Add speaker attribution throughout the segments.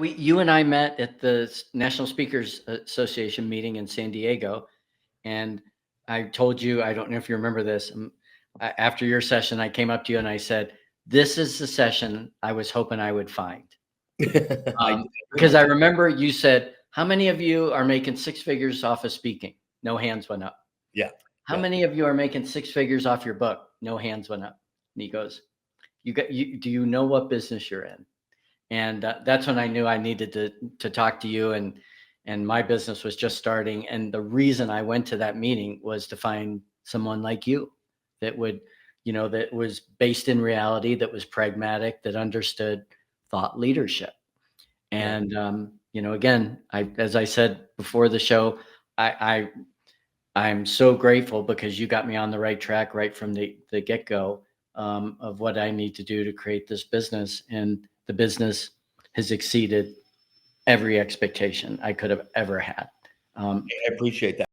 Speaker 1: You and I met at the National Speakers Association meeting in San Diego, and I told you, I don't know if you remember this. After your session, I came up to you and I said, "This is the session I was hoping I would find." Because I remember you said, "How many of you are making six figures off of speaking?" No hands went up.
Speaker 2: Yeah.
Speaker 1: How many of you are making six figures off your book? No hands went up. And he goes, do you know what business you're in? And that's when I knew I needed to talk to you, and my business was just starting. And the reason I went to that meeting was to find someone like you that would, that was based in reality, that was pragmatic, that understood thought leadership. And, again, as I said before the show, I'm so grateful because you got me on the right track right from the get-go of what I need to do to create this business. And the business has exceeded every expectation I could have ever had.
Speaker 2: I appreciate that.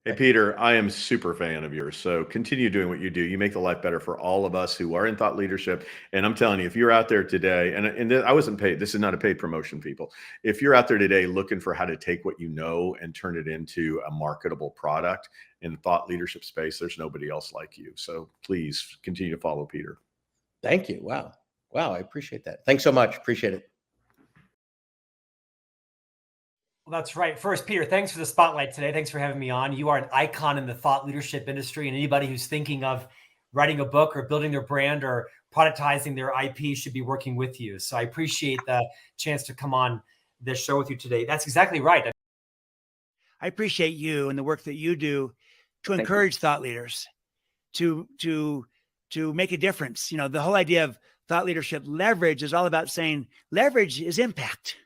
Speaker 3: Hey, Peter, I am super fan of yours. So continue doing what you do. You make the life better for all of us who are in thought leadership. And I'm telling you, if you're out there today, and I wasn't paid, this is not a paid promotion, people. If you're out there today looking for how to take what you know and turn it into a marketable product in the thought leadership space, there's nobody else like you. So please continue to follow Peter.
Speaker 2: Thank you. Wow. I appreciate that. Thanks so much. Appreciate it.
Speaker 4: Well, that's right. First, Peter, thanks for the spotlight today. Thanks for having me on. You are an icon in the thought leadership industry, and anybody who's thinking of writing a book or building their brand or productizing their IP should be working with you. So I appreciate the chance to come on this show with you today. That's exactly right.
Speaker 5: I appreciate you and the work that you do to encourage thought leaders to make a difference. The whole idea of thought leadership leverage is all about saying leverage is impact.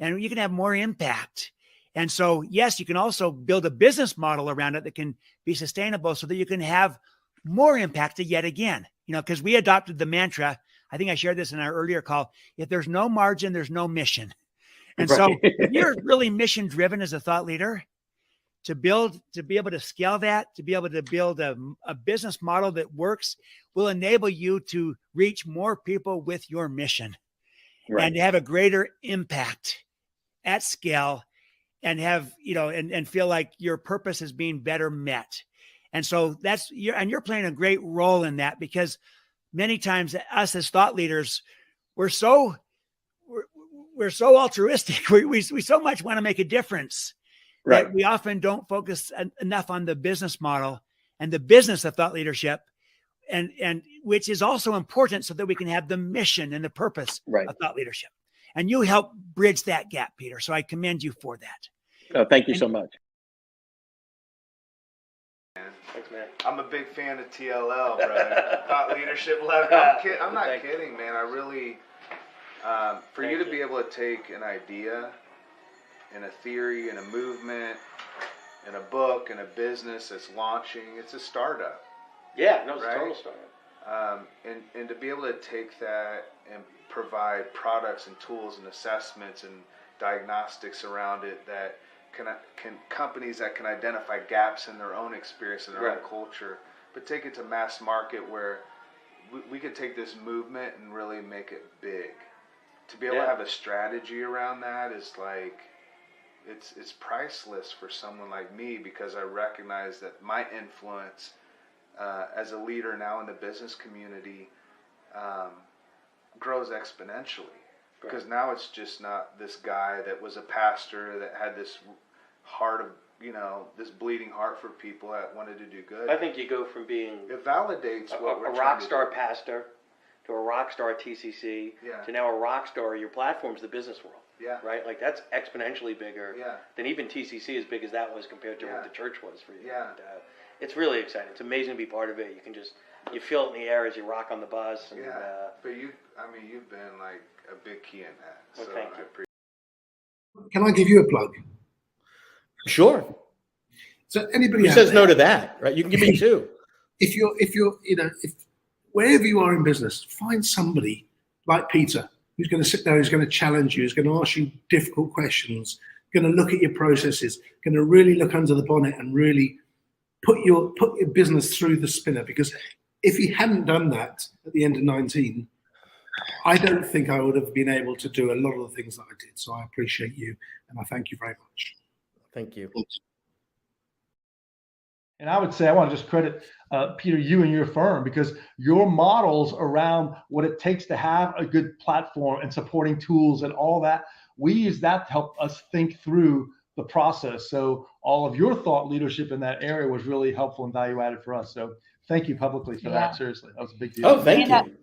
Speaker 5: And you can have more impact. And so, yes, you can also build a business model around it that can be sustainable so that you can have more impact yet again. Because we adopted the mantra, I think I shared this in our earlier call, if there's no margin, there's no mission. And right. So if you're really mission driven as a thought leader, to be able to scale that, to be able to build a business model that works will enable you to reach more people with your mission. Right. And to have a greater impact at scale and have, and feel like your purpose is being better met. And so you're playing a great role in that, because many times us as thought leaders, we're so altruistic. We so much want to make a difference. Right. That we often don't focus enough on the business model and the business of thought leadership, and which is also important so that we can have the mission and the purpose of thought leadership. And you help bridge that gap, Peter. So I commend you for that.
Speaker 6: Oh, thank you so much.
Speaker 7: Thanks, man. I'm a big fan of TLL, brother. Thought leadership level. I'm not kidding, man. I really, for you to be able to take an idea and a theory and a movement and a book and a business that's launching, it's a startup.
Speaker 6: Yeah, no, it's a total startup.
Speaker 7: And to be able to take that and provide products and tools and assessments and diagnostics around it that can companies that can identify gaps in their own experience and their own culture, but take it to mass market where we could take this movement and really make it big. To be able to have a strategy around that is like, it's priceless for someone like me, because I recognize that my influence as a leader now in the business community grows exponentially. Because now it's just not this guy that was a pastor that had this heart of, this bleeding heart for people that wanted to do good.
Speaker 6: I think you go from being
Speaker 7: it validates what we're
Speaker 6: a rock star pastor to a rock star TCC to now a rock star. Your platform's the business world.
Speaker 7: Yeah.
Speaker 6: Right? Like that's exponentially bigger than even TCC, as big as that was compared to what the church was for you.
Speaker 7: Yeah.
Speaker 6: And, it's really exciting. It's amazing to be part of it. You feel it in the air as you rock on the bus. And,
Speaker 7: but you've been like a big key in that.
Speaker 6: Well,
Speaker 7: so
Speaker 6: thank you.
Speaker 7: I appreciate it.
Speaker 8: Can I give you a plug?
Speaker 2: Sure.
Speaker 8: So anybody
Speaker 2: who
Speaker 8: out
Speaker 2: says
Speaker 8: there,
Speaker 2: no to that, right? You can give me two.
Speaker 8: If wherever you are in business, find somebody like Peter who's going to sit there, who's going to challenge you, who's going to ask you difficult questions, going to look at your processes, going to really look under the bonnet and really put your business through the spinner. Because if he hadn't done that at the end of 19, I don't think I would have been able to do a lot of the things that I did. So I appreciate you, and I thank you very much.
Speaker 2: Thank you.
Speaker 9: And I would say, I want to just credit Peter, you and your firm, because your models around what it takes to have a good platform and supporting tools and all that, we use that to help us think through the process. So all of your thought leadership in that area was really helpful and value added for us. So thank you publicly for that. Seriously, that was a big deal.
Speaker 2: Oh, thank you.